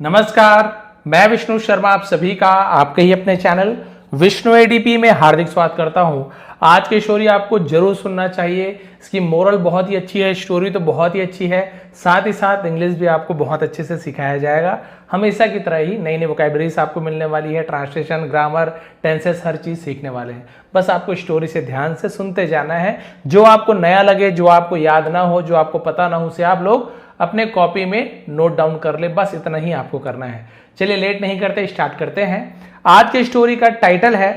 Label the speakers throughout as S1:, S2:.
S1: नमस्कार, मैं विष्णु शर्मा आप सभी का आपके ही अपने चैनल विष्णु एडीपी में हार्दिक स्वागत करता हूं। आज की स्टोरी आपको जरूर सुनना चाहिए। इसकी मोरल बहुत ही अच्छी है, स्टोरी तो बहुत ही अच्छी है, साथ ही साथ इंग्लिश भी आपको बहुत अच्छे से सिखाया जाएगा। हमेशा की तरह ही नई नई वोकैबुलरीज आपको मिलने वाली है, ट्रांसलेशन, ग्रामर, टेंसेस, हर चीज़ सीखने वाले हैं। बस आपको स्टोरी से ध्यान से सुनते जाना है। जो आपको नया लगे, जो आपको याद ना हो, जो आपको पता ना हो, उसे आप लोग अपने कॉपी में नोट डाउन कर ले। बस इतना ही आपको करना है। चलिए लेट नहीं करते, स्टार्ट करते हैं। आज की स्टोरी का टाइटल है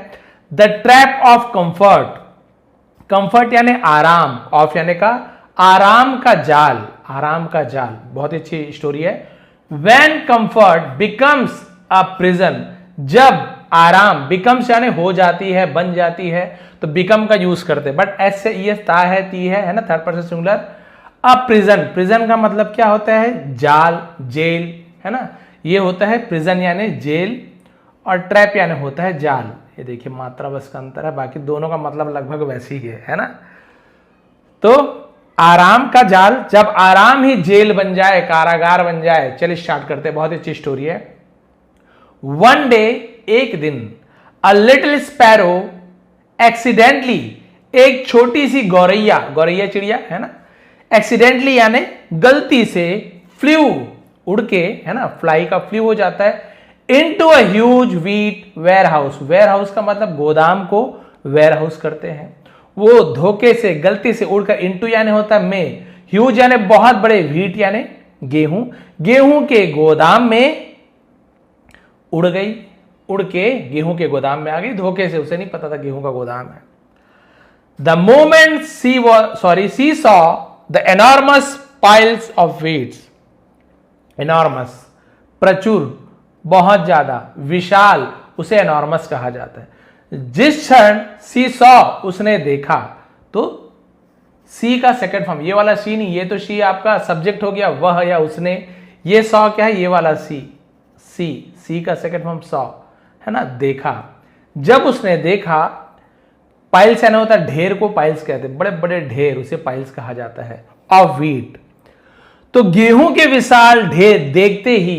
S1: the trap of comfort. Comfort यानी आराम, ऑफ यानी का आराम का जाल, आराम का जाल। बहुत अच्छी स्टोरी है। When comfort becomes a prison, जब आराम बिकम्स यानी हो जाती है, बन जाती है, तो बिकम का यूज करते हैं। बट एस से ई ता है, ती है ना, third person singular. A prison, prison का मतलब क्या होता है? जाल, जेल, है ना। ये होता है प्रिजन यानी जेल, और ट्रैप यानी होता है जाल। ये देखिए मात्रा बस का अंतर है, बाकी दोनों का मतलब लगभग वैसे ही है ना। तो आराम का जाल, जब आराम ही जेल बन जाए, कारागार बन जाए। चलिए स्टार्ट करते हैं, बहुत अच्छी स्टोरी है। वन डे, एक दिन, अ लिटिल स्पैरो एक्सीडेंटली, एक छोटी सी गौरैया, गौरैया चिड़िया है ना, एक्सीडेंटली यानी गलती से, फ्लू उड़ के, है ना, फ्लाई का फ्लू हो जाता है, into a huge wheat warehouse. Warehouse का मतलब गोदाम को वेयर हाउस करते हैं। वो धोखे से, गलती से उड़कर, इनटू यानी होता है में, ह्यूज यानी बहुत बड़े, व्हीट यानी गेहूं, गेहूं के गोदाम में उड़ गई। उड़ के गेहूं के गोदाम में आ गई धोखे से, उसे नहीं पता था गेहूं का गोदाम है। The moment she saw the enormous piles of wheats, enormous प्रचुर, बहुत ज्यादा, विशाल, उसे एनॉर्मस कहा जाता है। जिस क्षण सी सॉ, उसने देखा, तो सी का सेकंड फॉर्म, ये वाला सी नहीं, ये तो सी आपका सब्जेक्ट हो गया, वह या उसने। ये सॉ क्या है? ये वाला सी, सी का सेकंड फॉर्म सॉ, है ना, देखा। जब उसने देखा, पाइल्स यानी होता है ढेर को पाइल्स कहते हैं, बड़े बड़े ढेर, उसे पाइल्स कहा जाता है, ऑफ व्हीट। तो गेहूं के विशाल ढेर देखते ही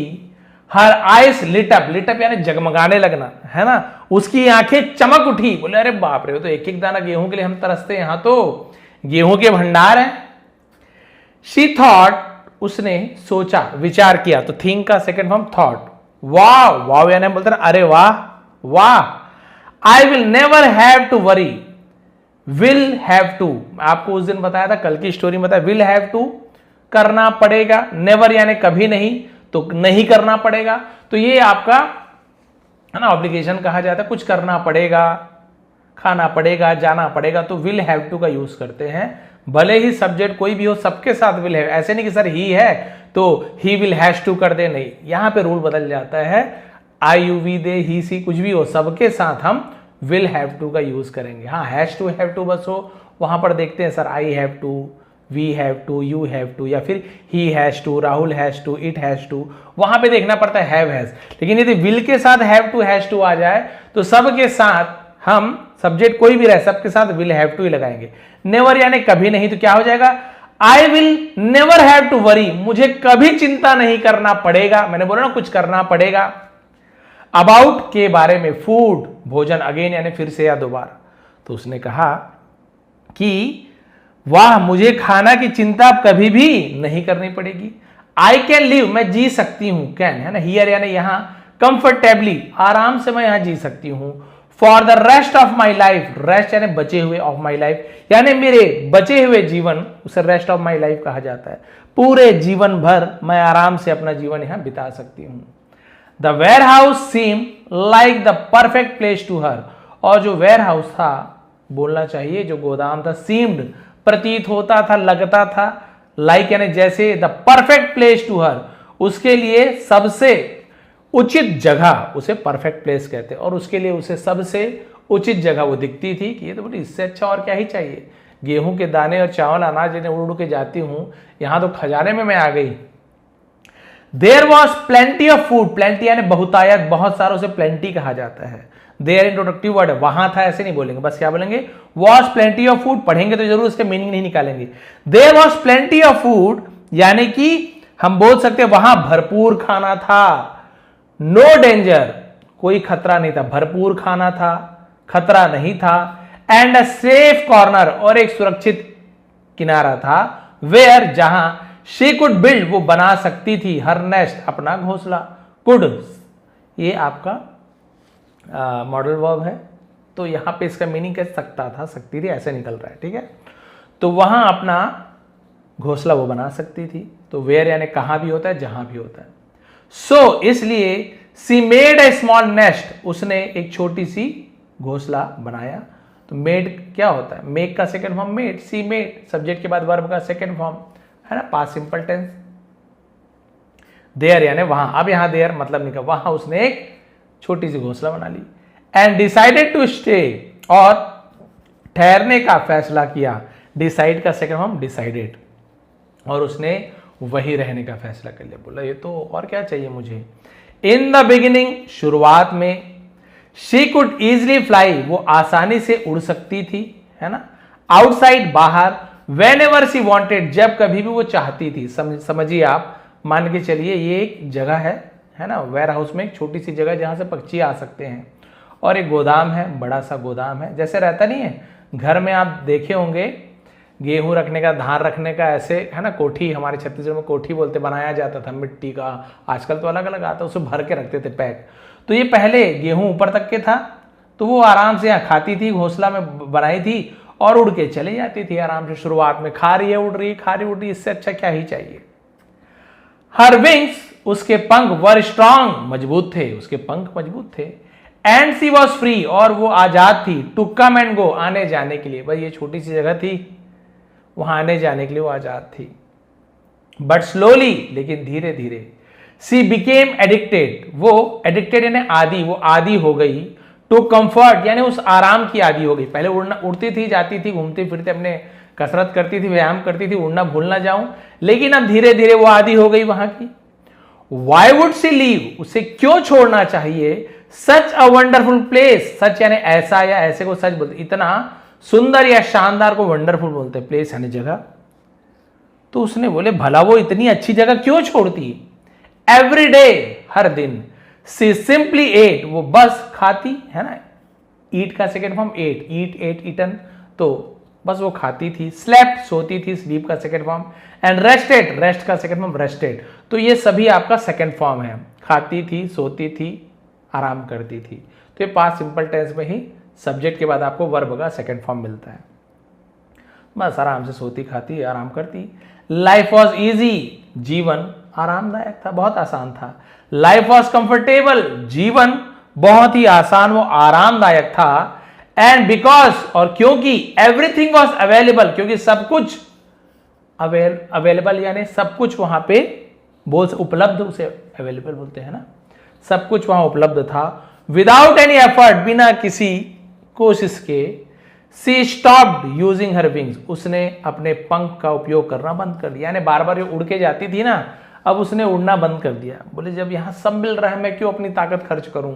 S1: हर आइस लिटअप, लिटअप यानी जगमगाने लगना, है ना, उसकी आंखें चमक उठी। बोले अरे बाप रे, वो तो एक एक दाना गेहूं के लिए हम तरसते हैं, यहां तो गेहूं के भंडार हैं। शी थॉट, उसने सोचा, विचार किया, तो थिंक का सेकंड फॉर्म थॉट। वाह, वाह यानी बोलते हैं अरे वाह, वाह। I will never have to worry, will have to, आपको उस दिन बताया था, कल की स्टोरी में बताया, विल हैव टू करना पड़ेगा, नेवर यानी कभी नहीं, तो नहीं करना पड़ेगा। तो ये आपका है ना ऑब्लिगेशन कहा जाता है, कुछ करना पड़ेगा, खाना पड़ेगा, जाना पड़ेगा, तो विल हैव टू का यूज करते हैं। भले ही सब्जेक्ट कोई भी हो, सबके साथ विल हैव, ऐसे नहीं कि सर ही है तो ही विल हैज टू कर दे, नहीं, यहां पे रूल बदल जाता है। आई यू वी दे, ही सी, कुछ भी हो, सबके साथ हम विल हैव टू का यूज करेंगे। हाँ, हैज टू बस हो, वहां पर देखते हैं sir I have to, we have to, you have to, या फिर he has to, Rahul has to, it has to, वहां पे देखना पड़ता है हैव हैज। लेकिन यदि विल के साथ हैव टू, हैज टू आ जाए, तो सबके साथ हम, सब्जेक्ट कोई भी रहे, सबके साथ विल हैव टू ही लगाएंगे। नेवर यानी कभी नहीं, तो क्या हो जाएगा? I will never have to worry, मुझे कभी चिंता नहीं करना पड़ेगा। मैंने बोला ना कुछ करना पड़ेगा। अबाउट के बारे में, फूड भोजन, अगेन यानी फिर से या दोबारा। तो उसने कहा कि वाह, मुझे खाना की चिंता कभी भी नहीं करनी पड़ेगी। आई कैन लिव, मैं जी सकती हूं, कैन है ना, हियर यानी यहां, कंफर्टेबली, आराम से मैं यहां जी सकती हूं। For the rest of my life, rest यानी बचे हुए, ऑफ माई लाइफ यानी मेरे बचे हुए जीवन, उसे रेस्ट ऑफ माई लाइफ कहा जाता है। पूरे जीवन भर मैं आराम से अपना जीवन यहां बिता सकती हूं। The warehouse seem like the perfect place to her, और जो वेयर हाउस था, बोलना चाहिए जो गोदाम था, सीम्ड प्रतीत होता था, लगता था, लाइक यानी जैसे, the perfect place to her, उसके लिए सबसे उचित जगह, उसे परफेक्ट प्लेस कहते हैं, और उसके लिए उसे सबसे उचित जगह वो दिखती थी कि ये तो बोली इससे अच्छा और क्या ही चाहिए। गेहूं के दाने और चावल, अनाज लेने उड़ उड़ के जाती हूं, यहां तो खजाने में मैं आ गई। There was plenty of food, plenty यानी बहुतायत, बहुत सारा, उसे प्लेंटी कहा जाता है। देयर इंट्रोडक्टिव वर्ड है, वहां था ऐसे नहीं बोलेंगे, बस क्या बोलेंगे? वॉज प्लेंटी ऑफ फूड, पढ़ेंगे तो जरूर उसके मीनिंग नहीं निकालेंगे। There was plenty of food यानी कि हम बोल सकते हैं वहां भरपूर खाना था, नो डेंजर, कोई खतरा नहीं था, भरपूर खाना था, खतरा नहीं था, एंड अ सेफ कॉर्नर, और एक सुरक्षित किनारा था, वेयर जहां शी कुड बिल्ड, वो बना सकती थी, हर नेस्ट, अपना घोंसला। कुड, ये आपका मॉडल वर्ब है, तो यहां पे इसका मीनिंग कह सकता था, सकती थी, ऐसे निकल रहा है, ठीक है। तो वहां अपना घोंसला वो बना सकती थी, तो वेयर यानी कहां भी होता है, जहां भी होता है। सो इसलिए सी मेड ए स्मॉल नेस्ट, उसने एक छोटी सी घोंसला बनाया। तो मेड क्या होता है, मेक का सेकंड फॉर्म मेड, सी मेड, सब्जेक्ट के बाद वर्ब का सेकंड फॉर्म है ना, पास्ट सिंपल टेंस। देयर यानी वहां, अब यहां देयर मतलब नहीं, वहां उसने एक छोटी सी घोंसला बना ली। एंड डिसाइडेड टू स्टे, और ठहरने का फैसला किया, डिसाइड का सेकंड फॉर्म डिसाइडेड, और उसने वही रहने का फैसला कर लिया। बोला ये तो और क्या चाहिए मुझे। इन द बिगिनिंग, शुरुआत में, शी कुड इजिली फ्लाई, वो आसानी से उड़ सकती थी, है ना। आउटसाइड, बाहर, वेन एवर सी वॉन्टेड, जब कभी भी वो चाहती थी। समझिए आप, मान के चलिए ये एक जगह है ना, वेयर हाउस में एक छोटी सी जगह जहां से पक्षी आ सकते हैं, और एक गोदाम है, बड़ा सा गोदाम है, जैसे रहता नहीं है घर में, आप देखे होंगे गेहूं रखने का, धान रखने का, ऐसे है ना, कोठी, हमारे छत्तीसगढ़ में कोठी बोलते, बनाया जाता था मिट्टी का, आजकल तो अलग अलग आता, उसे भर के रखते थे पैक। तो ये पहले गेहूं ऊपर तक के था, तो वो आराम से यहाँ खाती थी, घोंसला में बनाई थी, और उड़ के चली जाती थी आराम से। शुरुआत में खा रही है, उड़ रही है, खा रही, उड़ रही, इससे अच्छा क्या ही चाहिए। हर विंग्स, उसके पंख, वर स्ट्रांग, मजबूत थे, उसके पंख मजबूत थे। एंड सी वॉज फ्री, और वो आजाद थी, टू कम एंड गो, आने जाने के लिए। भाई ये छोटी सी जगह थी, वहां आने जाने के लिए वो आजाद थी। बट स्लोली, लेकिन धीरे धीरे, सी बिकेम एडिक्टेड, वो एडिक्टेड यानी आदि, वो आदि हो गई, टू कंफर्ट यानी उस आराम की आदि हो गई। पहले उड़ती थी, जाती थी, घूमती फिरती, अपने कसरत करती थी, व्यायाम करती थी, उड़ना भूल ना जाऊं, लेकिन अब धीरे धीरे वो आदि हो गई वहां की। वाई वुड सी लीव, उसे क्यों छोड़ना चाहिए, सच अ वंडरफुल प्लेस, सच यानी ऐसा, या ऐसे को सच बोलते, इतना सुंदर या शानदार को वंडरफुल बोलते, प्लेस यानी जगह। तो उसने बोले भला वो इतनी अच्छी जगह क्यों छोड़ती। एवरी डे, हर दिन, सी सिंपली एट, वो बस खाती, है ना, ईट का सेकेंड फॉर्म एट, ईट एट ईटन, तो बस वो खाती थी। स्लेप्ट, सोती थी, स्लीप का second form, and rested, rest का सेकेंड फॉर्म रेस्टेड। तो ये सभी आपका सेकेंड फॉर्म है, खाती थी, सोती थी, आराम करती थी। तो ये पास्ट सिंपल टेंस में ही सब्जेक्ट के बाद आपको वर्ब का सेकेंड फॉर्म मिलता है। बस आराम से सोती, खाती, आराम करती। लाइफ वॉज ईजी, जीवन आरामदायक था, बहुत आसान था। लाइफ वॉज कंफर्टेबल, जीवन बहुत ही आसान व आरामदायक था। एंड बिकॉज, और क्योंकि, एवरीथिंग वॉज अवेलेबल, क्योंकि सब कुछ अवेलेबल यानी सब कुछ वहां पे उपलब्ध, उसे अवेलेबल बोलते हैं ना, सब कुछ वहां उपलब्ध था। विदाउट एनी एफर्ट, बिना किसी कोशिश के। सी स्टॉप्ड यूजिंग हर विंग्स, उसने अपने पंख का उपयोग करना बंद कर दिया, यानी बार बार उड़ के जाती थी ना, अब उसने उड़ना बंद कर दिया। बोले जब यहां सब मिल रहा है, मैं क्यों अपनी ताकत खर्च करूं,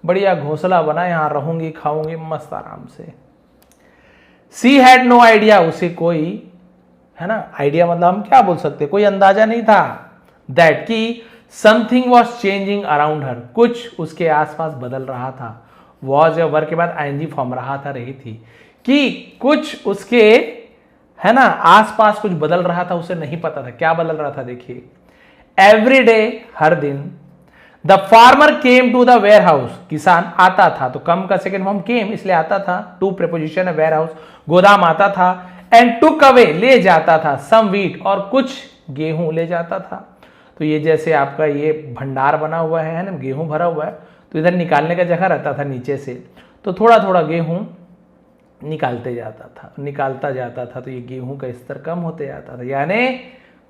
S1: बढ़िया घोंसला बना, यहां रहूंगी, खाऊंगी मस्त आराम से। सी हैड नो आइडिया, उसे कोई, है ना, आइडिया मतलब हम क्या बोल सकते, कोई अंदाजा नहीं था, दैट की समथिंग वॉज चेंजिंग अराउंड हर, कुछ उसके आसपास बदल रहा था। वॉज या वर्ब के बाद आईएनजी फॉर्म, रहा था, रही थी, कि कुछ उसके, है ना, आसपास कुछ बदल रहा था, उसे नहीं पता था क्या बदल रहा था। देखिए, एवरी डे, हर दिन, the farmer came to the warehouse, किसान आता था, तो कम का सेकेंड फॉर्म केम, इसलिए आता था, टू प्रीपोजिशन है, वेयर हाउस गोदाम आता था। एंड टुक अवे, ले जाता था, सम व्हीट, और कुछ गेहूं ले जाता था। तो ये जैसे आपका ये भंडार बना हुआ है ना, गेहूं भरा हुआ है, तो इधर निकालने का जगह रहता था नीचे से, तो थोड़ा थोड़ा गेहूं निकालता जाता था, तो ये गेहूं का स्तर कम होते जाता था, यानी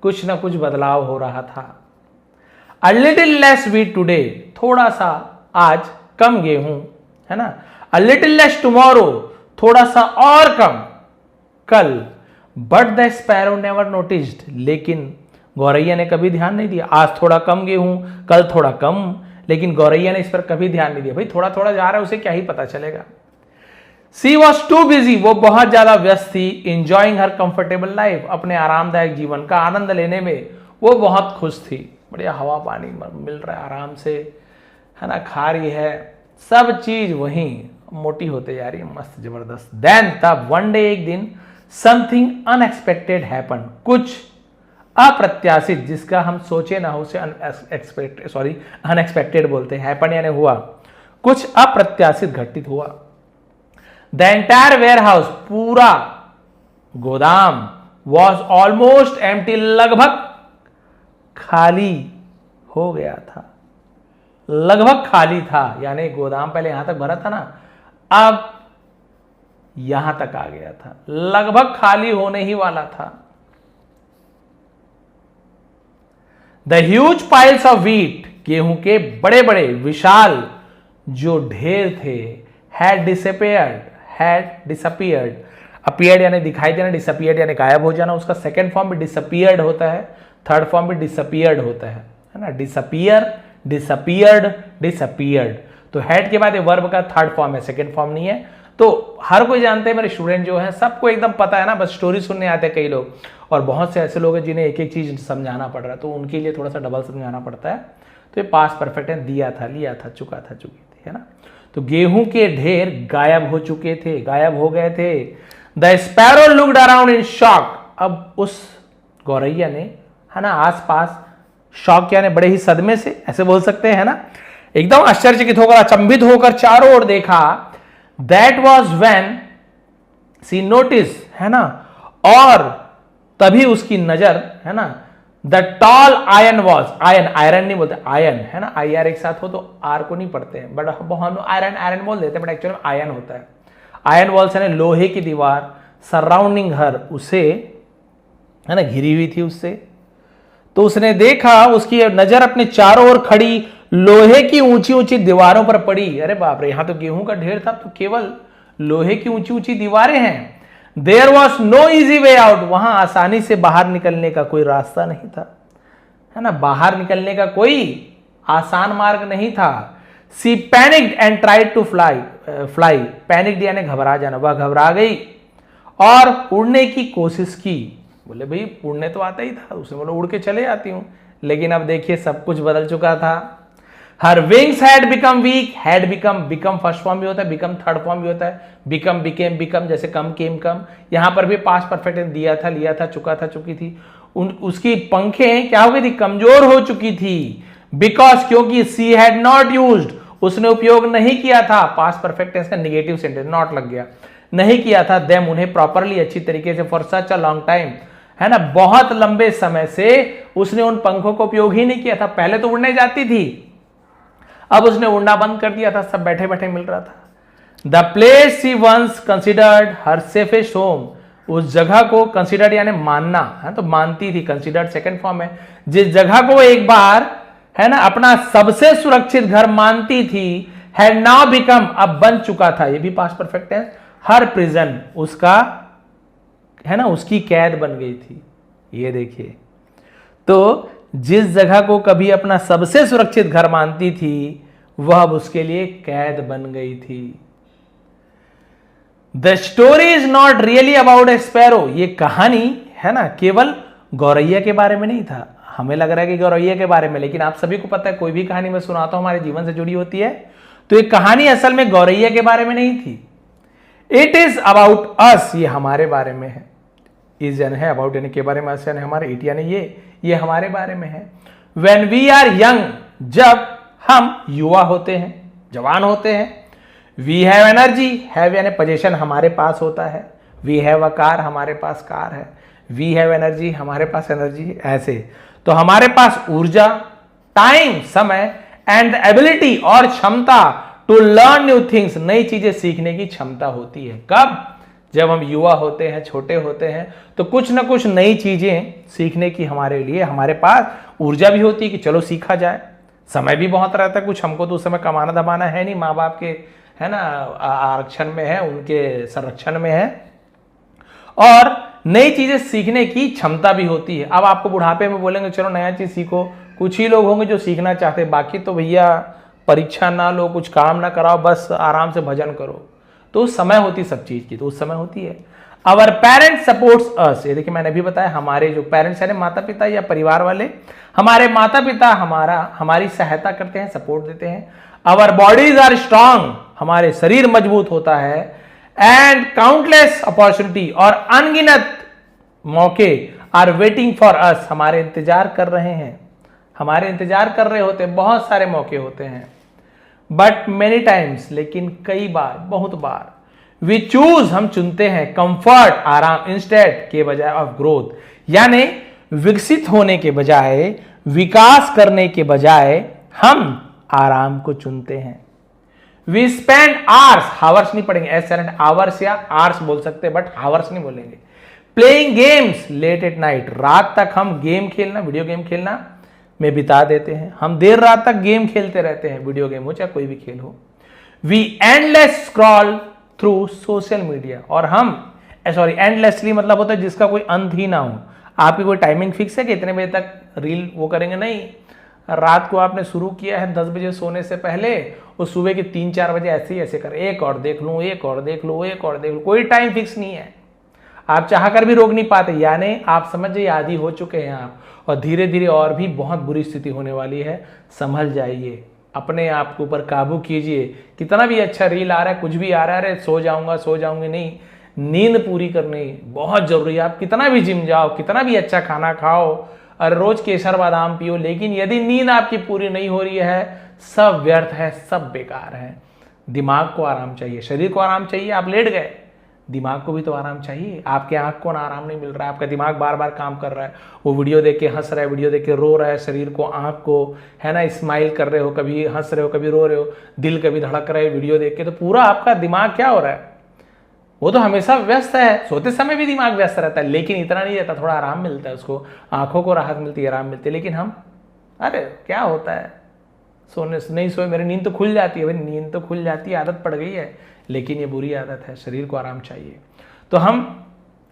S1: कुछ ना कुछ बदलाव हो रहा था। A little less wheat today, थोड़ा सा आज कम गेहूं, है ना। अ लिटिल लेस टुमारो, थोड़ा सा और कम कल। But the sparrow never noticed, लेकिन गौरैया ने कभी ध्यान नहीं दिया। आज थोड़ा कम गेहूं, कल थोड़ा कम, लेकिन गौरैया ने इस पर कभी ध्यान नहीं दिया। भाई थोड़ा थोड़ा जा रहा है, उसे क्या ही पता चलेगा। सी वॉज टू बिजी, वो बहुत ज्यादा व्यस्त थी। इंजॉइंग हर कंफर्टेबल लाइफ, अपने आरामदायक जीवन का आनंद लेने में वो बहुत खुश थी। बढ़िया हवा पानी मिल रहा है आराम से, है ना, खा रही है, सब चीज वहीं मोटी होते जा रही है, मस्त जबरदस्त। देन तब वन डे, एक दिन, समथिंग अनएक्सपेक्टेड हैपन, कुछ अप्रत्याशित जिसका हम सोचे ना हो उसे अनएक्सपेक्टेड बोलते हैं, हैपन यानी हुआ, कुछ अप्रत्याशित घटित हुआ। द एंटायर वेयर हाउस, पूरा गोदाम, वॉज ऑलमोस्ट एम्प्टी, लगभग खाली हो गया था, लगभग खाली था, यानी गोदाम पहले यहां तक भरा था ना, अब यहां तक आ गया था, लगभग खाली होने ही वाला था। The huge piles of wheat, गेहूं के बड़े बड़े विशाल जो ढेर थे, हैड डिसअपियर्ड, अपीयर्ड यानी दिखाई देना, डिसअपियर्ड यानी गायब हो जाना, उसका सेकेंड फॉर्म भी डिसअपियर्ड होता है, थर्ड फॉर्म भी डिसअपियर्ड होता है ना, डिसअपियर, डिसअपियर्ड, डिसअपियर्ड। तो हैड के बाद ये वर्ब का थर्ड फॉर्म है, सेकेंड फॉर्म नहीं है। तो हर कोई जानते हैं, मेरे स्टूडेंट जो है सबको एकदम पता है ना, बस स्टोरी सुनने आते हैं कई लोग, और बहुत से ऐसे लोग हैं जिन्हें एक एक चीज समझाना पड़ रहा है, तो उनके लिए थोड़ा सा डबल समझाना पड़ता है। तो ये पास्ट परफेक्ट है, दिया था, लिया था, चुका था, चुकी थी, है ना। तो गेहूं के ढेर गायब हो चुके थे, गायब हो गए थे। The sparrow looked around in shock, अब उस गौरैया ने, है ना, आसपास, शॉक यानी बड़े ही सदमे से, ऐसे बोल सकते हैं ना, एकदम आश्चर्यचकित होकर, अचंभित होकर चारों ओर देखा। That was when she notice, है ना, और तभी उसकी नजर, है ना, the tall iron was, iron नहीं बोलते, आयन, है ना, आई आर एक साथ हो तो आर को नहीं पढ़ते हैं, बट हम आयरन बोल देते हैं, बट एक्चुअली आयन होता है। आयन वॉल्स यानी लोहे की दीवार, सराउंडिंग हर, उसे, है ना, घिरी हुई थी उससे। तो उसने देखा, उसकी नजर अपने चारों ओर खड़ी लोहे की ऊंची ऊंची दीवारों पर पड़ी। अरे बाप रे, यहां तो गेहूं का ढेर था, तो केवल लोहे की ऊंची ऊंची दीवारें हैं। There was no easy way out, वहां आसानी से बाहर निकलने का कोई रास्ता नहीं था, है ना, बाहर निकलने का कोई आसान मार्ग नहीं था। She panicked and tried to fly, panicked यानी घबरा जाना, वह घबरा गई और उड़ने की कोशिश की। बोले भाई उड़ने तो आता ही था, उसने बोला उड़ के चले जाती हूं, लेकिन अब देखिए सब कुछ बदल चुका था। हर wings had become weak, had become first form भी होता है, बिकम थर्ड फॉर्म भी होता है, बिकम बिकेम, जैसे कम केम कम, यहां पर भी पास्ट परफेक्ट दिया था, लिया था, चुका था, चुकी थी। उसकी पंखें क्या हो गई थी, कमजोर हो चुकी थी। बिकॉज, क्योंकि सी हैड नॉट यूज्ड, उसने उपयोग नहीं किया था, पास्ट परफेक्ट टेंस का नेगेटिव सेंटेंस नॉट लग गया, नहीं किया था, देम उन्हें प्रॉपरली, अच्छी तरीके से, for such a long time, है ना, बहुत लंबे समय से उसने उन पंखों को उपयोग ही नहीं किया था। पहले तो उड़ने जाती थी, अब उसने उड़ना बंद कर दिया था, सब बैठे बैठे मिल रहा था। The place she once considered her safest home, उस जगह को, कंसिडर्ड यानी मानना, है तो मानती थी, कंसिडर्ड सेकंड फॉर्म है, जिस जगह को एक बार, है ना, अपना सबसे सुरक्षित घर मानती थी, हैड नाउ बिकम, अब बन चुका था, ये भी पास्ट परफेक्ट है, हर प्रिजन, उसका, है ना, उसकी कैद बन गई थी। ये देखिए, तो जिस जगह को कभी अपना सबसे सुरक्षित घर मानती थी, वह अब उसके लिए कैद बन गई थी। The story is not really about A sparrow, ये कहानी, है ना, केवल गौरैया के बारे में नहीं था। हमें लग रहा है कि गौरैया के बारे में, लेकिन आप सभी को पता है कोई भी कहानी मैं सुनाता हूं हमारे जीवन से जुड़ी होती है, तो ये कहानी असल में गौरैया के बारे में नहीं थी। इट इज अबाउट अस, ये हमारे बारे में है। इज यानी है, अबाउट यानी के बारे में, अस यानी हमारे, इट यानी ये हमारे बारे में है। वेन वी आर यंग, जब हम युवा होते हैं, जवान होते हैं। वी हैव एनर्जी, हैव यानी पोजीशन, हमारे पास होता है। वी हैव अ कार, हमारे पास कार है। वी हैव एनर्जी, हमारे पास एनर्जी, ऐसे। तो हमारे पास ऊर्जा, टाइम, समय, एंड एबिलिटी, और क्षमता, टू लर्न न्यू थिंग्स, नई चीजें सीखने की क्षमता होती है। कब? जब हम युवा होते हैं, छोटे होते हैं, तो कुछ ना कुछ नई चीजें सीखने की हमारे लिए, हमारे पास ऊर्जा भी होती है कि चलो सीखा जाए। समय भी बहुत रहता है, कुछ हमको तो उस समय कमाना दबाना है नहीं, माँ बाप के, है ना, आरक्षण में है, उनके संरक्षण में है, और नई चीजें सीखने की क्षमता भी होती है। अब आपको बुढ़ापे में बोलेंगे चलो नया चीज सीखो, कुछ ही लोग होंगे जो सीखना चाहते हैं, बाकी तो भैया परीक्षा ना लो, कुछ काम ना कराओ, बस आराम से भजन करो। तो उस समय होती सब चीज की, तो उस समय होती है। आवर पेरेंट्स सपोर्ट्स अस, ये देखिए मैंने अभी बताया, हमारे जो पेरेंट्स यानी माता पिता या परिवार वाले, हमारे माता पिता हमारी सहायता करते हैं, सपोर्ट देते हैं। आवर बॉडीज आर स्ट्रांग, हमारे शरीर मजबूत होता है। एंड काउंटलेस अपॉर्चुनिटी, और अनगिनत मौके आर वेटिंग फॉर अस, हमारे इंतजार कर रहे हैं, हमारे इंतजार कर रहे होते हैं, बहुत सारे मौके होते हैं। बट मेनी टाइम्स, लेकिन कई बार, बहुत बार, वी चूज, हम चुनते हैं, कंफर्ट, आराम, इंस्टेड, के बजाय ऑफ ग्रोथ, यानी विकसित होने के बजाय, विकास करने के बजाय हम आराम को चुनते हैं। वी स्पेंड आवर्स, हावर्स नहीं पढ़ेंगे, एस आवर्स या आवर्स बोल सकते हैं, बट हावर्स नहीं बोलेंगे। Playing games late at night, रात तक हम गेम खेलना, वीडियो गेम खेलना में बिता देते हैं। हम देर रात तक गेम खेलते रहते हैं, वीडियो गेम हो चाहे कोई भी खेल हो। We endless scroll through social media, और हम एंडलेसली मतलब होता है जिसका कोई अंत ही ना हो। आपकी कोई टाइमिंग फिक्स है कि इतने बजे तक रील वो करेंगे? नहीं, रात को आपने शुरू किया है 10 बजे सोने से पहले, वो सुबह के 3-4 बजे ऐसे ही ऐसे कर, एक और देख लूं, एक और देख लूं, एक और देख लूं, कोई टाइम फिक्स नहीं है। आप चाहकर भी रोक नहीं पाते, यानी आप समझ जाइए आदी हो चुके हैं आप, और धीरे धीरे और भी बहुत बुरी स्थिति होने वाली है। संभल जाइए, अपने आप के ऊपर काबू कीजिए। कितना भी अच्छा रील आ रहा है, कुछ भी आ रहा है, अरे सो जाऊंगा, सो जाऊंगी, नहीं, नींद पूरी करनी बहुत जरूरी है। आप कितना भी जिम जाओ, कितना भी अच्छा खाना खाओ और रोज केसर बादाम पियो, लेकिन यदि नींद आपकी पूरी नहीं हो रही है, सब व्यर्थ है, सब बेकार है। दिमाग को आराम चाहिए, शरीर को आराम चाहिए, आप लेट गए, दिमाग को भी तो आराम चाहिए। आपके आंख को ना आराम नहीं मिल रहा है, आपका दिमाग बार बार काम कर रहा है, वो वीडियो देख के हंस रहा है, वीडियो देख के रो रहा है, शरीर को, आंख को, है ना, स्माइल कर रहे हो, कभी हंस रहे हो, कभी रो रहे हो, दिल कभी धड़क रहा है वीडियो देख के, तो पूरा आपका दिमाग क्या हो रहा है? वो तो हमेशा व्यस्त है, सोते समय भी दिमाग व्यस्त रहता है, लेकिन इतना नहीं रहता, थोड़ा आराम मिलता है उसको, आंखों को राहत मिलती है, आराम मिलती है। लेकिन हम, अरे क्या होता है, सोने नहीं सोए, मेरी नींद तो खुल जाती है। भाई नींद तो खुल जाती है, आदत पड़ गई है, लेकिन ये बुरी आदत है, शरीर को आराम चाहिए। तो हम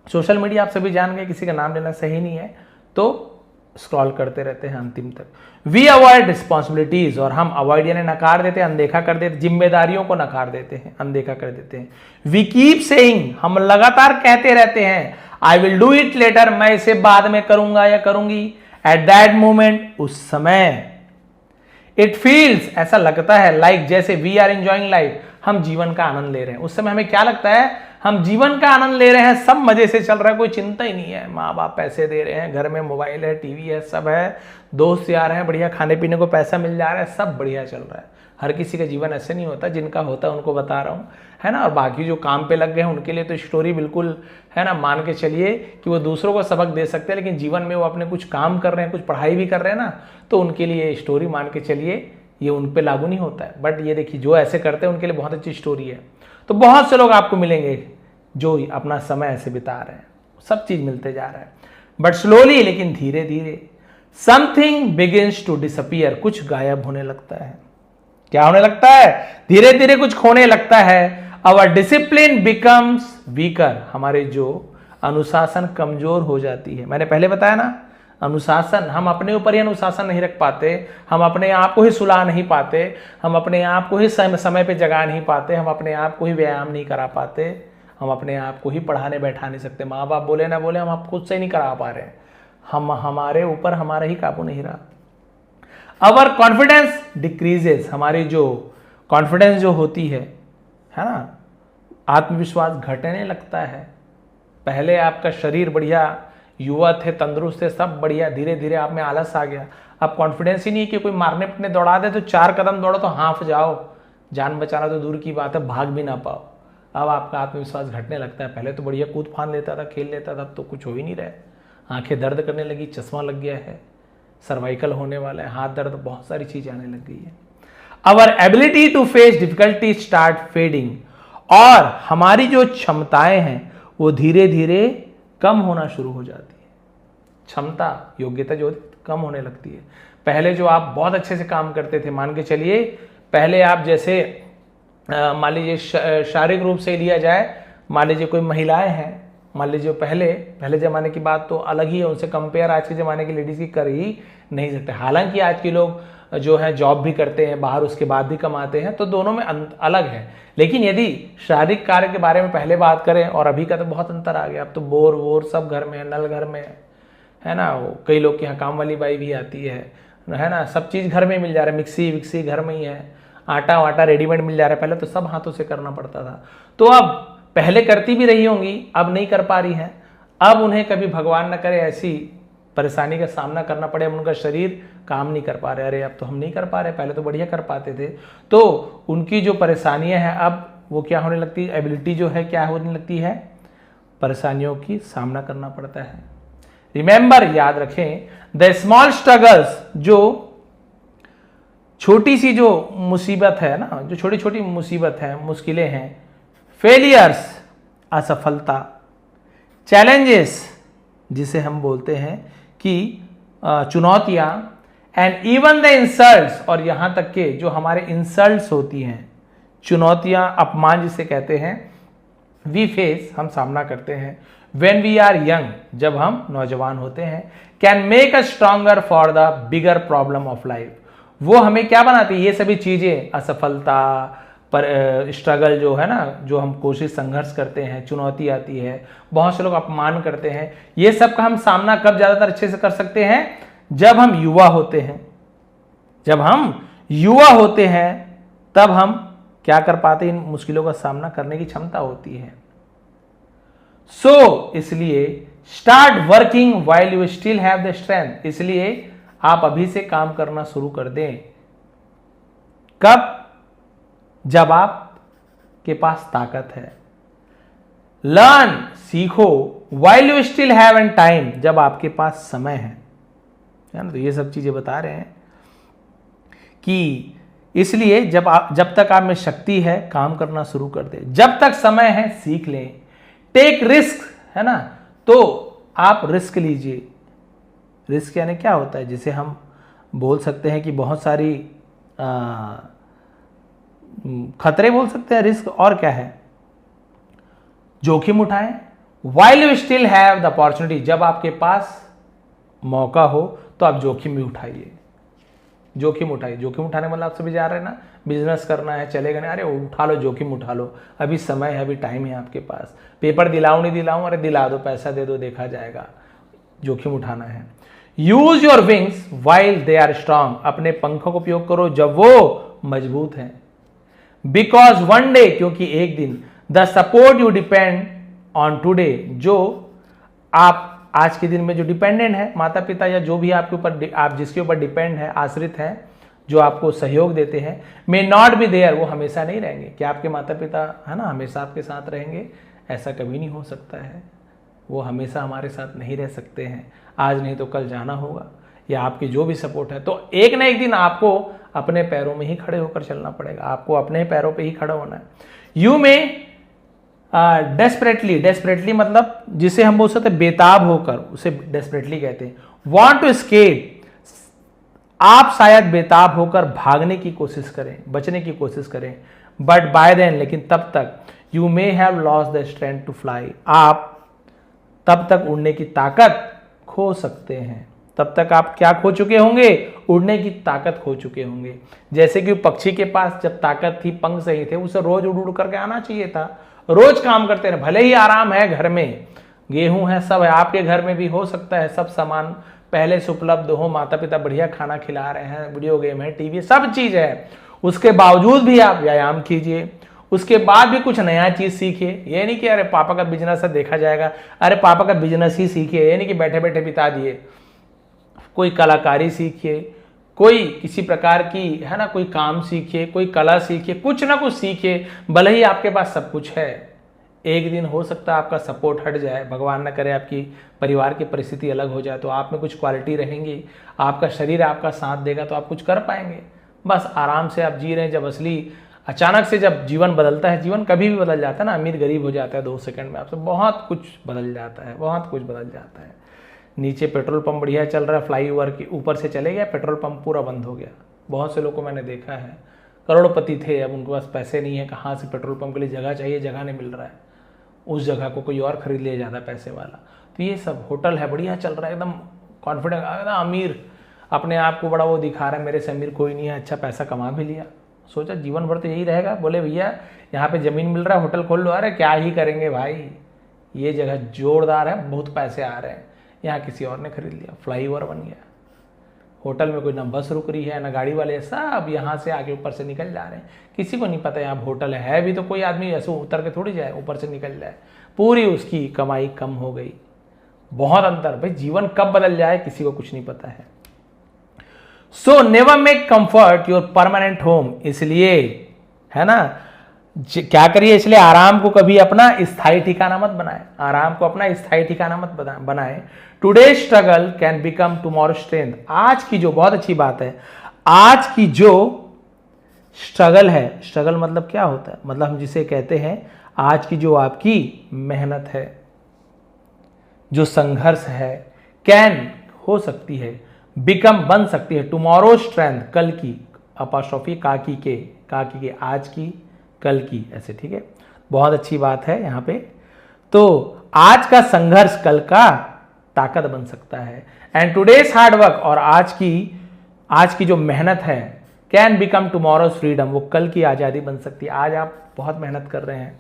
S1: सोशल मीडिया, आप सभी जान गए, किसी का नाम लेना सही नहीं है, तो स्क्रॉल करते रहते हैं अंतिम तक। वी अवॉइड रिस्पॉन्सिबिलिटीज, और हम अवॉइड यानी नकार देते हैं, अनदेखा कर देते, जिम्मेदारियों को नकार देते हैं, अनदेखा कर देते हैं। वी कीप सेइंग, हम लगातार कहते रहते हैं, I will do it later, मैं इसे बाद में करूंगा या करूंगी, एट दैट मोमेंट, उस समय। इट फील्स, ऐसा लगता है, लाइक जैसे वी आर एंजॉइंग लाइफ, हम जीवन का आनंद ले रहे हैं। उस समय हमें क्या लगता है, हम जीवन का आनंद ले रहे हैं, सब मजे से चल रहा है, कोई चिंता ही नहीं है, माँ बाप पैसे दे रहे हैं, घर में मोबाइल है, टीवी है, सब है, दोस्त यार हैं, बढ़िया खाने पीने को पैसा मिल जा रहा है, सब बढ़िया चल रहा है। हर किसी का जीवन ऐसे नहीं होता, जिनका होता है उनको बता रहा हूँ, है ना। और बाकी जो काम पे लग गए हैं उनके लिए तो स्टोरी बिल्कुल, है ना, मान के चलिए कि वो दूसरों को सबक दे सकते हैं, लेकिन जीवन में वो अपने कुछ काम कर रहे हैं, कुछ पढ़ाई भी कर रहे हैं ना, तो उनके लिए स्टोरी मान के चलिए ये उन पे लागू नहीं होता है। बट ये देखिए जो ऐसे करते हैं उनके लिए बहुत अच्छी स्टोरी है। तो बहुत से लोग आपको मिलेंगे जो अपना समय ऐसे बिता रहे हैं, सब चीज मिलते जा रहा है, बट स्लोली, लेकिन धीरे धीरे, समथिंग बिगिंस टू डिसअपियर, कुछ गायब होने लगता है। क्या होने लगता है? धीरे धीरे कुछ खोने लगता है। आवर डिसिप्लिन बिकम्स वीकर, हमारे जो अनुशासन कमजोर हो जाती है। मैंने पहले बताया ना, अनुशासन, हम अपने ऊपर ही अनुशासन नहीं रख पाते, हम अपने आप को ही सुला नहीं पाते, हम अपने आप को ही समय पे जगा नहीं पाते, हम अपने आप को ही व्यायाम नहीं करा पाते, हम अपने आप को ही पढ़ाने बैठा नहीं सकते। माँ बाप बोले ना बोले, हम आप खुद से नहीं करा पा रहे हैं, हम हमारे ऊपर हमारा ही काबू नहीं रहा। अवर कॉन्फिडेंस डिक्रीजेस, हमारी जो कॉन्फिडेंस जो होती है ना, आत्मविश्वास घटने लगता है। पहले आपका शरीर बढ़िया, युवा थे, तंदुरुस्त थे, सब बढ़िया, धीरे धीरे आप में आलस आ गया। अब कॉन्फिडेंस ही नहीं कि कोई मारने पिटने दौड़ा दे तो 4 कदम दौड़ो तो हाँफ जाओ, जान बचाना तो दूर की बात है, भाग भी ना पाओ। अब आपका आत्मविश्वास घटने लगता है। पहले तो बढ़िया कूद फान लेता था, खेल लेता था, अब तो कुछ हो ही नहीं रहा। आंखें दर्द करने लगी, चश्मा लग गया है, सर्वाइकल होने वाला है, हाथ दर्द, बहुत सारी चीजें आने लग गई है। Our ability to face difficulty start fading, और हमारी जो क्षमताएं हैं वो धीरे धीरे कम होना शुरू हो जाती है। क्षमता, योग्यता जो कम होने लगती है। पहले जो आप बहुत अच्छे से काम करते थे, मान के चलिए पहले आप जैसे मान लीजिए शारीरिक रूप से लिया जाए, मान लीजिए कोई महिलाएं हैं, मान लीजिए पहले जमाने की बात तो अलग ही है, उनसे कंपेयर आज के जमाने की लेडीज की कर ही नहीं सकते। हालांकि आज के लोग जो है जॉब भी करते हैं बाहर, उसके बाद भी कमाते हैं, तो दोनों में अलग है। लेकिन यदि शारीरिक कार्य के बारे में पहले बात करें और अभी का, तो बहुत अंतर आ गया। अब तो बोर वोर सब घर में है, नल घर में है ना, वो कई लोग के यहाँ काम वाली बाई भी आती है ना, सब चीज़ घर में मिल जा रहा है, मिक्सी विक्सी घर में ही है, आटा वाटा रेडीमेड मिल जा रहा है। पहले तो सब हाथों से करना पड़ता था। तो अब पहले करती भी रही होंगी, अब नहीं कर पा रही हैं। अब उन्हें कभी भगवान न करे ऐसी परेशानी का सामना करना पड़े, अब उनका शरीर काम नहीं कर पा रहे, अरे अब तो हम नहीं कर पा रहे, पहले तो बढ़िया कर पाते थे। तो उनकी जो परेशानियां हैं अब वो क्या होने लगती है, एबिलिटी जो है क्या होने लगती है, परेशानियों की सामना करना पड़ता है। रिमेंबर, याद रखें, द स्मॉल स्ट्रगल्स, जो छोटी सी जो मुसीबत है ना, जो छोटी छोटी मुसीबत है, मुश्किलें हैं, फेलियर्स, असफलता, चैलेंजेस जिसे हम बोलते हैं कि चुनौतियां, एंड इवन द इंसल्ट्स, और यहां तक के जो हमारे इंसल्ट्स होती हैं, चुनौतियां, अपमान जिसे कहते हैं, वी फेस, हम सामना करते हैं, व्हेन वी आर यंग, जब हम नौजवान होते हैं, can make us stronger for the bigger problem of life. वो हमें क्या बनाती है, ये सभी चीजें, असफलता पर स्ट्रगल जो है ना, जो हम कोशिश संघर्ष करते हैं, चुनौती आती है, बहुत से लोग अपमान करते हैं, ये सब का हम सामना कब ज्यादातर अच्छे से कर सकते हैं, जब हम युवा होते हैं। जब हम युवा होते हैं तब हम क्या कर पाते हैं, इन मुश्किलों का सामना करने की क्षमता होती है। सो इसलिए start working while you still have the strength, इसलिए आप अभी से काम करना शुरू कर दें। कब, जब आप के पास ताकत है। लर्न, सीखो, while you still have an time, जब आपके पास समय है ना। तो ये सब चीजें बता रहे हैं कि इसलिए जब तक आप में शक्ति है काम करना शुरू कर दे, जब तक समय है सीख लें। टेक रिस्क, है ना, तो आप रिस्क लीजिए। रिस्क यानी क्या होता है, जिसे हम बोल सकते हैं कि बहुत सारी खतरे बोल सकते हैं, रिस्क, और क्या है, जोखिम उठाएं। While you still have the opportunity, जब आपके पास मौका हो तो आप जोखिम भी उठाइए। जोखिम उठाइए, जोखिम उठाने मतलब आप सभी जा रहे हैं ना, बिजनेस करना है, चलेगा नहीं, अरे उठा लो, जोखिम उठा लो, अभी समय है, अभी टाइम है आपके पास। पेपर दिलाऊं नहीं दिलाऊं, अरे दिला दो, पैसा दे दो, देखा जाएगा। जोखिम उठाना है। Use your wings while they are strong, अपने पंखों का उपयोग करो जब वो मजबूत हैं। बिकॉज वन डे, क्योंकि एक दिन, the support you depend on today, जो आप आज के दिन में जो डिपेंडेंट है, माता पिता या जो भी आपके ऊपर, आप जिसके ऊपर डिपेंड है, आश्रित है, जो आपको सहयोग देते हैं, मे नॉट बी देयर, वो हमेशा नहीं रहेंगे। क्या आपके माता पिता है ना हमेशा आपके साथ रहेंगे? ऐसा कभी नहीं हो सकता है। वो हमेशा हमारे साथ नहीं रह सकते हैं, आज नहीं तो कल जाना होगा, या आपकी जो भी सपोर्ट है। तो एक ना एक दिन आपको अपने पैरों में ही खड़े होकर चलना पड़ेगा, आपको अपने पैरों पे ही खड़ा होना है। यू में डेस्परेटली मतलब जिसे हम बोल सकते बेताब होकर, उसे डेस्परेटली कहते हैं। वांट टू एस्केप, आप शायद बेताब होकर भागने की कोशिश करें, बचने की कोशिश करें, बट बाय देन, लेकिन तब तक, you may have lost the strength to fly, आप तब तक उड़ने की ताकत खो सकते हैं। तब तक आप क्या खो चुके होंगे? उड़ने की ताकत खो चुके होंगे। जैसे कि पक्षी के पास जब ताकत थी, पंख सही थे, उसे रोज उड़ उड़ करके आना चाहिए था, रोज काम करते रहे। भले ही आराम है, घर में गेहूं है, सब है, आपके घर में भी हो सकता है सब सामान पहले से उपलब्ध हो, माता पिता बढ़िया खाना खिला रहे हैं, वीडियो गेम है, टीवी, सब चीज है, उसके बावजूद भी आप व्यायाम कीजिए, उसके बाद भी कुछ नया चीज सीखिए। ये नहीं कि अरे पापा का बिजनेस है देखा जाएगा, अरे पापा का बिजनेस ही सीखिए, ये नहीं कि बैठे बैठे बिता दिए। कोई कलाकारी सीखिए, कोई किसी प्रकार की है ना, कोई काम सीखिए, कोई कला सीखिए, कुछ ना कुछ सीखिए। भले ही आपके पास सब कुछ है, एक दिन हो सकता है आपका सपोर्ट हट जाए, भगवान न करे आपकी परिवार की परिस्थिति अलग हो जाए, तो आप में कुछ क्वालिटी रहेंगी, आपका शरीर आपका साथ देगा, तो आप कुछ कर पाएंगे। बस आराम से आप जी रहे हैं। जब असली अचानक से जब जीवन बदलता है, जीवन कभी भी बदल जाता है ना, अमीर गरीब हो जाता है 2 सेकंड में, आपसे बहुत कुछ बदल जाता है, बहुत कुछ बदल जाता है। नीचे पेट्रोल पंप बढ़िया चल रहा है, फ्लाईओवर के ऊपर से चले गया, पेट्रोल पंप पूरा बंद हो गया। बहुत से लोगों को मैंने देखा है, करोड़पति थे, अब उनके पास पैसे नहीं है, कहाँ से पेट्रोल पंप के लिए जगह चाहिए, जगह नहीं मिल रहा है, उस जगह को कोई और खरीद ले जाता है पैसे वाला। तो ये सब होटल है, बढ़िया चल रहा है, एकदम कॉन्फिडेंट, एकदम अमीर अपने आप को बड़ा वो दिखा रहा है, मेरे से अमीर कोई नहीं है, अच्छा पैसा कमा भी लिया, सोचा जीवन भर तो यही रहेगा। बोले भैया यहाँ पे ज़मीन मिल रहा है, होटल खोल लो। अरे क्या ही करेंगे भाई, ये जगह जोरदार है, बहुत पैसे आ रहे हैं। यहाँ किसी और ने खरीद लिया, फ्लाईओवर बन गया, होटल में कोई ना बस रुक रही है ना गाड़ी वाले, सब यहाँ से आगे ऊपर से निकल जा रहे हैं। किसी को नहीं पता यहाँ होटल है भी तो कोई आदमी ऐसे उतर के थोड़ी जाए, ऊपर से निकल जाए। पूरी उसकी कमाई कम हो गई। बहुत अंतर भाई, जीवन कब बदल जाए किसी को कुछ नहीं पता है। So never make comfort your permanent home. इसलिए है ना, क्या करिए, इसलिए आराम को कभी अपना स्थायी ठिकाना मत बनाए, आराम को अपना स्थायी ठिकाना मत बनाए। Today struggle can become tomorrow strength. आज की जो, बहुत अच्छी बात है, आज की जो स्ट्रगल है, स्ट्रगल मतलब क्या होता है, मतलब हम जिसे कहते हैं आज की जो आपकी मेहनत है, जो संघर्ष है, कैन हो सकती है, बिकम बन सकती है, टुमारो स्ट्रेंथ कल की, अपॉस्ट्रोफी काकी के आज की, कल की, ऐसे, ठीक है। बहुत अच्छी बात है यहाँ पे। तो आज का संघर्ष कल का ताकत बन सकता है। एंड टुडेज हार्ड वर्क, और आज की जो मेहनत है, कैन बिकम टुमारोज फ्रीडम, वो कल की आज़ादी बन सकती है। आज आप बहुत मेहनत कर रहे हैं,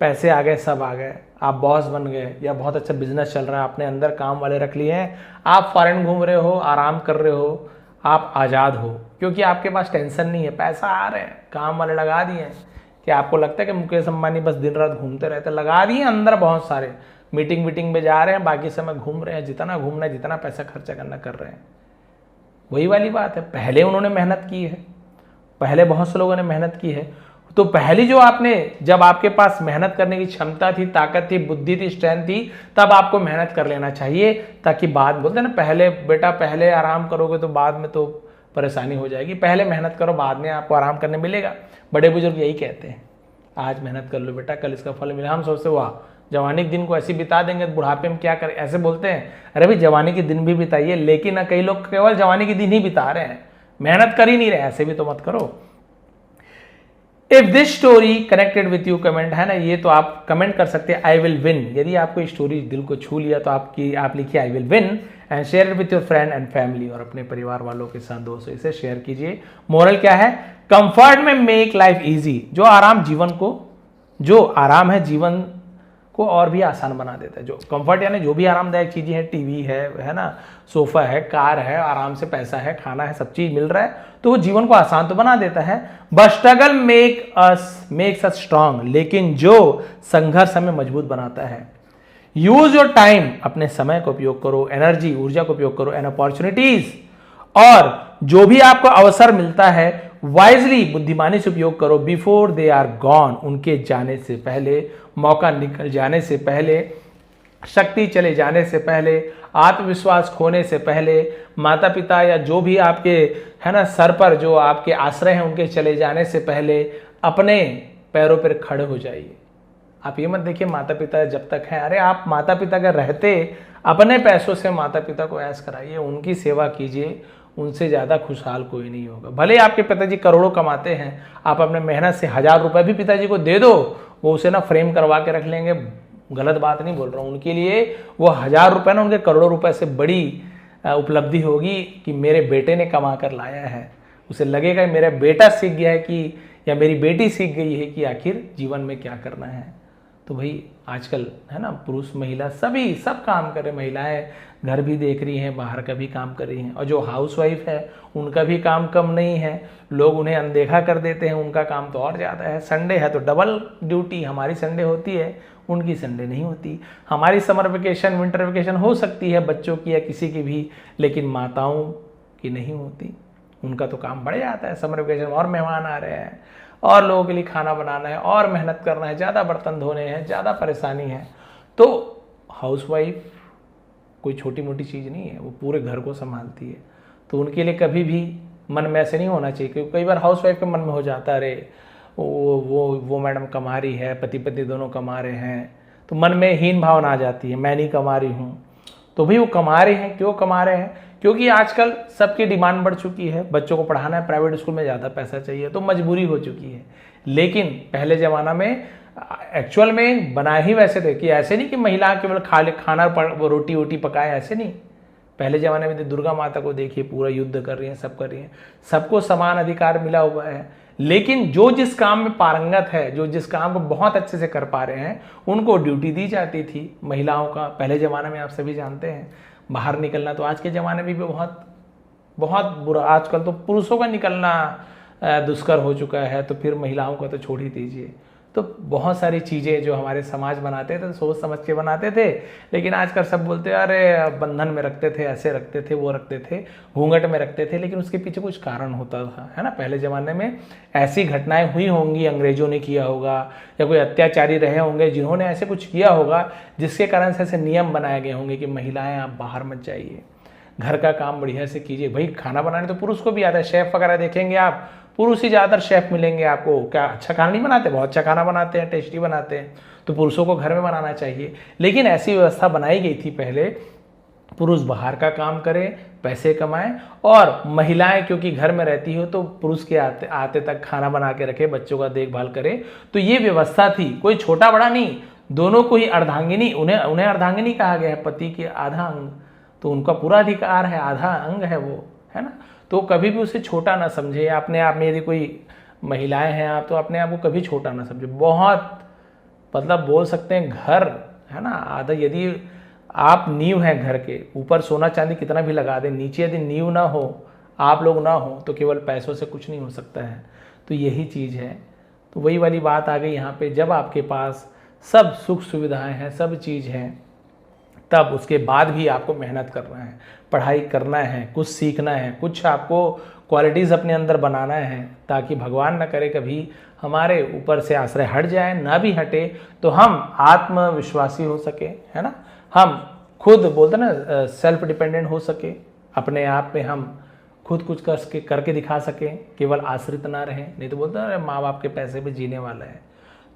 S1: पैसे आ गए, सब आ गए, आप बॉस बन गए, या बहुत अच्छा बिजनेस चल रहा है, आपने अंदर काम वाले रख लिए हैं, आप फॉरेन घूम रहे हो, आराम कर रहे हो, आप आज़ाद हो, क्योंकि आपके पास टेंशन नहीं है, पैसा आ रहे हैं, काम वाले लगा दिए हैं। कि आपको लगता है कि मुकेश अंबानी बस दिन रात घूमते रहते, लगा दिए अंदर बहुत सारे, मीटिंग में जा रहे हैं, बाकी समय घूम रहे हैं, जितना घूमना है, जितना पैसा खर्चा करना कर रहे हैं। वही वाली बात है, पहले उन्होंने मेहनत की है, पहले बहुत से लोगों ने मेहनत की है। तो पहली जो आपने, जब आपके पास मेहनत करने की क्षमता थी, ताकत थी, बुद्धि थी, स्ट्रेंथ थी, तब आपको मेहनत कर लेना चाहिए, ताकि बाद, बोलते हैं ना, पहले बेटा पहले आराम करोगे तो बाद में तो परेशानी हो जाएगी, पहले मेहनत करो, बाद में आपको आराम करने मिलेगा। बड़े बुजुर्ग यही कहते हैं, आज मेहनत कर लो बेटा, कल इसका फल मिलेगा। हम सोचते वाह, जवानी के दिन को ऐसे बिता देंगे तो बुढ़ापे में क्या करें, ऐसे बोलते हैं। अरे भाई जवानी के दिन भी बिताइए, लेकिन कई लोग केवल जवानी के दिन ही बिता रहे हैं, मेहनत कर ही नहीं रहे, ऐसे भी तो मत करो। If this story connected with you, comment है ना, ये तो आप कमेंट कर सकते हैं आई विल विन। यदि आपको स्टोरी दिल को छू लिया तो आप लिखिए I will win and share it with your friend and family, और अपने परिवार वालों के साथ, दोस्तों, इसे शेयर कीजिए। मोरल क्या है, कंफर्ट में मेक लाइफ इजी। जो आराम है जीवन को और भी आसान बना देता है। जो कंफर्ट यानी जो भी आरामदायक चीजें हैं, टीवी है ना, सोफा है, कार है, आराम से पैसा है, खाना है, सब चीज मिल रहा है, तो वो जीवन को आसान तो बना देता है। But struggle makes us strong, लेकिन जो संघर्ष हमें मजबूत बनाता है। यूज योर टाइम, अपने समय का उपयोग करो, एनर्जी, ऊर्जा का उपयोग करो, एंड अपॉर्चुनिटीज, और जो भी आपको अवसर मिलता है वाइजली, बुद्धिमानी से उपयोग करो। बिफोर दे आर गॉन, उनके जाने से पहले, मौका निकल जाने से पहले, शक्ति चले जाने से पहले, आत्मविश्वास खोने से पहले, माता पिता या जो भी आपके है ना सर पर जो आपके आश्रय हैं उनके चले जाने से पहले, अपने पैरों पर खड़े हो जाइए। आप ये मत देखिए माता पिता जब तक हैं, अरे आप माता पिता के रहते अपने पैसों से माता पिता को ऐश कराइए, उनकी सेवा कीजिए, उनसे ज़्यादा खुशहाल कोई नहीं होगा। भले आपके पिताजी करोड़ों कमाते हैं, आप अपने मेहनत से 1000 रुपये भी पिताजी को दे दो, वो उसे ना फ्रेम करवा के रख लेंगे। गलत बात नहीं बोल रहा हूँ, उनके लिए वो 1000 रुपये ना उनके करोड़ों रुपए से बड़ी उपलब्धि होगी कि मेरे बेटे ने कमा कर लाया है। उसे लगेगा मेरा बेटा सीख गया है कि, या मेरी बेटी सीख गई है कि आखिर जीवन में क्या करना है। तो भाई आजकल है ना, पुरुष महिला सभी सब काम कर रहे, महिलाएं घर भी देख रही हैं, बाहर का भी काम कर रही हैं, और जो हाउसवाइफ है उनका भी काम कम नहीं है। लोग उन्हें अनदेखा कर देते हैं, उनका काम तो और ज़्यादा है। संडे है तो डबल ड्यूटी, हमारी संडे होती है, उनकी संडे नहीं होती। हमारी समर वेकेशन, विंटर वेकेशन हो सकती है बच्चों की या किसी की भी, लेकिन माताओं की नहीं होती। उनका तो काम बढ़ जाता है, समर वेकेशन और मेहमान आ रहे हैं, और लोगों के लिए खाना बनाना है, और मेहनत करना है, ज़्यादा बर्तन धोने हैं, ज़्यादा परेशानी है। तो हाउसवाइफ कोई छोटी मोटी चीज़ नहीं है, वो पूरे घर को संभालती है। तो उनके लिए कभी भी मन में ऐसे नहीं होना चाहिए, क्योंकि कई बार हाउसवाइफ के मन में हो जाता है, अरे वो मैडम कमा रही है, पति पत्नी दोनों कमा रहे हैं, तो मन में हीन भावना आ जाती है, मैं नहीं कमा रही हूँ। तो भाई वो कमा रहे हैं, क्यों कमा रहे हैं? क्योंकि आजकल सबकी डिमांड बढ़ चुकी है, बच्चों को पढ़ाना है, प्राइवेट स्कूल में ज़्यादा पैसा चाहिए, तो मजबूरी हो चुकी है। लेकिन पहले ज़माना में एक्चुअल में बना ही वैसे थे कि ऐसे नहीं कि महिला केवल खाना रोटी वोटी पकाए, ऐसे नहीं। पहले ज़माने में तो दुर्गा माता को देखिए, पूरा युद्ध कर रही हैं, सब कर रही हैं, सबको समान अधिकार मिला हुआ है। लेकिन जो जिस काम में पारंगत है, जो जिस काम को बहुत अच्छे से कर पा रहे हैं, उनको ड्यूटी दी जाती थी। महिलाओं का पहले ज़माने में आप सभी जानते हैं बाहर निकलना, तो आज के ज़माने में भी बहुत बहुत बुरा, आजकल तो पुरुषों का निकलना दुष्कर हो चुका है, तो फिर महिलाओं का तो छोड़ ही दीजिए। तो बहुत सारी चीज़ें जो हमारे समाज बनाते थे, सोच समझ के बनाते थे, लेकिन आजकल सब बोलते हैं अरे बंधन में रखते थे, ऐसे रखते थे, वो रखते थे, घूंघट में रखते थे, लेकिन उसके पीछे कुछ कारण होता था, है ना। पहले ज़माने में ऐसी घटनाएं हुई होंगी, अंग्रेजों ने किया होगा या कोई अत्याचारी रहे होंगे जिन्होंने ऐसे कुछ किया होगा, जिसके कारण से ऐसे नियम बनाए गए होंगे कि महिलाएं आप बाहर मत जाइए, घर का काम बढ़िया से कीजिए। भाई खाना बनाने तो पुरुष को भी आता है, शेफ़ वगैरह देखेंगे आप, पुरुष ही ज़्यादातर शेफ़ मिलेंगे आपको। क्या अच्छा खाना नहीं बनाते? बहुत अच्छा खाना बनाते हैं, टेस्टी बनाते हैं, तो पुरुषों को घर में बनाना चाहिए। लेकिन ऐसी व्यवस्था बनाई गई थी पहले, पुरुष बाहर का काम करें, पैसे कमाएं, और महिलाएं क्योंकि घर में रहती हो तो पुरुष के आते आते तक खाना बना के रखे, बच्चों का देखभाल करे। तो ये व्यवस्था थी, कोई छोटा बड़ा नहीं, दोनों को ही अर्धांगिनी, उन्हें अर्धांगिनी कहा गया है, पति के आधा अंग, तो उनका पूरा अधिकार है, आधा अंग है वो, है ना। तो कभी भी उसे छोटा ना समझे। अपने आप में यदि कोई महिलाएं हैं आप, तो अपने आप को कभी छोटा ना समझे। बहुत मतलब बोल सकते हैं घर, है ना, आधा, यदि आप नींव हैं घर के, ऊपर सोना चांदी कितना भी लगा दें, नीचे यदि नींव ना हो, आप लोग ना हो, तो केवल पैसों से कुछ नहीं हो सकता है। तो यही चीज़ है। तो वही वाली बात आ गई यहाँ पे, जब आपके पास सब सुख सुविधाएं हैं, सब चीज़ है, तब उसके बाद भी आपको मेहनत करना है, पढ़ाई करना है, कुछ सीखना है, कुछ आपको क्वालिटीज़ अपने अंदर बनाना है, ताकि भगवान न करे कभी हमारे ऊपर से आश्रय हट जाए, ना भी हटे तो हम आत्मविश्वासी हो सके, है ना। हम खुद बोलते ना सेल्फ डिपेंडेंट हो सके, अपने आप में हम खुद कुछ करके दिखा सकें, केवल आश्रित ना रहें। नहीं तो बोलते हैं माँ बाप के पैसे पे जीने वाला है।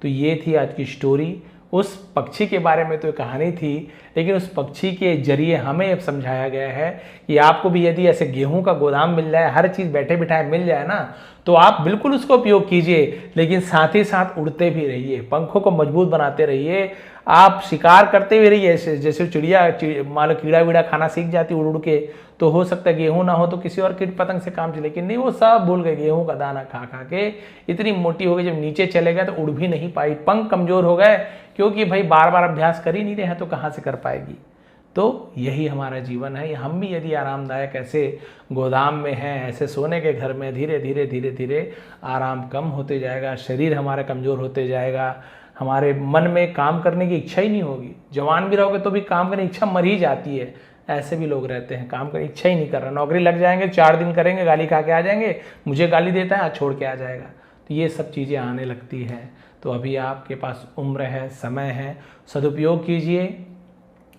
S1: तो ये थी आज की स्टोरी। उस पक्षी के बारे में तो कहानी थी, लेकिन उस पक्षी के जरिए हमें समझाया गया है कि आपको भी यदि ऐसे गेहूं का गोदाम मिल जाए, हर चीज़ बैठे बिठाए मिल जाए ना, तो आप बिल्कुल उसका उपयोग कीजिए, लेकिन साथ ही साथ उड़ते भी रहिए, पंखों को मजबूत बनाते रहिए। आप शिकार करते हुए रहिए, जैसे चिड़िया मान लो कीड़ा वीड़ा खाना सीख जाती उड़ उड़ के, तो हो सकता है गेहूं ना हो तो किसी और कीट पतंग से काम चले, लेकिन नहीं, वो सब भूल गए। गेहूं का दाना खा खा के इतनी मोटी हो गई, जब नीचे चले गए तो उड़ भी नहीं पाई, पंख कमजोर हो गए, क्योंकि भाई बार बार अभ्यास कर ही नहीं रहे हैं, तो कहाँ से कर पाएगी। तो यही हमारा जीवन है। हम भी यदि आरामदायक ऐसे गोदाम में हैं, ऐसे सोने के घर में, धीरे धीरे धीरे धीरे आराम कम होते जाएगा, शरीर हमारा कमज़ोर होते जाएगा, हमारे मन में काम करने की इच्छा ही नहीं होगी। जवान भी रहोगे तो भी काम करने की इच्छा मर ही जाती है। ऐसे भी लोग रहते हैं, काम करने की इच्छा ही नहीं कर रहा, नौकरी लग जाएंगे, 4 दिन करेंगे, गाली खा के आ जाएंगे, मुझे गाली देता है, आज छोड़ के आ जाएगा। तो ये सब चीज़ें आने लगती है। तो अभी आपके पास उम्र है, समय है, सदुपयोग कीजिए,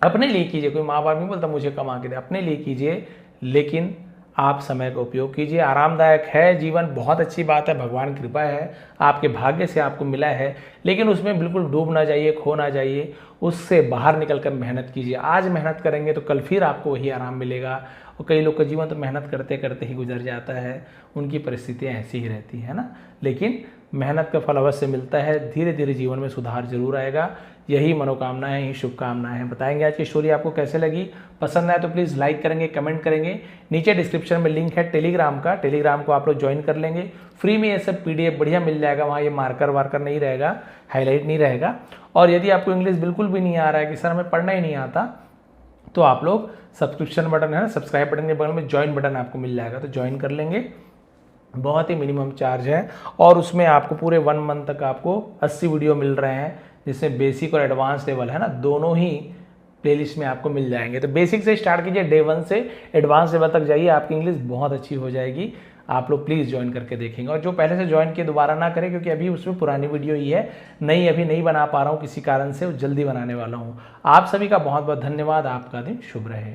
S1: अपने लिए कीजिए। कोई माँ बाप नहीं बोलता मुझे कमा के दे, अपने लिए कीजिए, लेकिन आप समय का उपयोग कीजिए। आरामदायक है जीवन, बहुत अच्छी बात है, भगवान की कृपा है, आपके भाग्य से आपको मिला है, लेकिन उसमें बिल्कुल डूब ना जाइए, खो ना जाइए, उससे बाहर निकल कर मेहनत कीजिए। आज मेहनत करेंगे तो कल फिर आपको वही आराम मिलेगा। और कई लोग का जीवन तो मेहनत करते करते ही गुजर जाता है, उनकी परिस्थितियाँ ऐसी ही रहती है ना, लेकिन मेहनत का फल अवश्य मिलता है। धीरे धीरे जीवन में सुधार जरूर आएगा। यही मनोकामनाएं, यही शुभकामनाएं हैं। बताएंगे आज की स्टोरी आपको कैसे लगी, पसंद आए तो प्लीज़ लाइक करेंगे, कमेंट करेंगे। नीचे डिस्क्रिप्शन में लिंक है टेलीग्राम का, टेलीग्राम को आप लोग ज्वाइन कर लेंगे, फ्री में ये सब PDF बढ़िया मिल जाएगा। वहाँ ये मार्कर वार्कर नहीं रहेगा, हाईलाइट नहीं रहेगा। और यदि आपको इंग्लिश बिल्कुल भी नहीं आ रहा है कि सर हमें पढ़ना ही नहीं आता, तो आप लोग सब्सक्रिप्शन बटन है ना, सब्सक्राइब बटन के बगल में ज्वाइन बटन आपको मिल जाएगा, तो ज्वाइन कर लेंगे। बहुत ही मिनिमम चार्ज है, और उसमें आपको पूरे 1 मंथ तक आपको 80 वीडियो मिल रहे हैं, जिसमें बेसिक और एडवांस लेवल है ना, दोनों ही प्लेलिस्ट में आपको मिल जाएंगे। तो बेसिक से स्टार्ट कीजिए, डे 1 से एडवांस लेवल तक जाइए, आपकी इंग्लिश बहुत अच्छी हो जाएगी। आप लोग प्लीज़ ज्वाइन करके देखेंगे, और जो पहले से ज्वाइन किए दोबारा ना करें, क्योंकि अभी उसमें पुरानी वीडियो ही है, नई अभी नहीं बना पा रहा हूँ किसी कारण से, जल्दी बनाने वाला हूँ। आप सभी का बहुत बहुत धन्यवाद। आपका दिन शुभ रहे।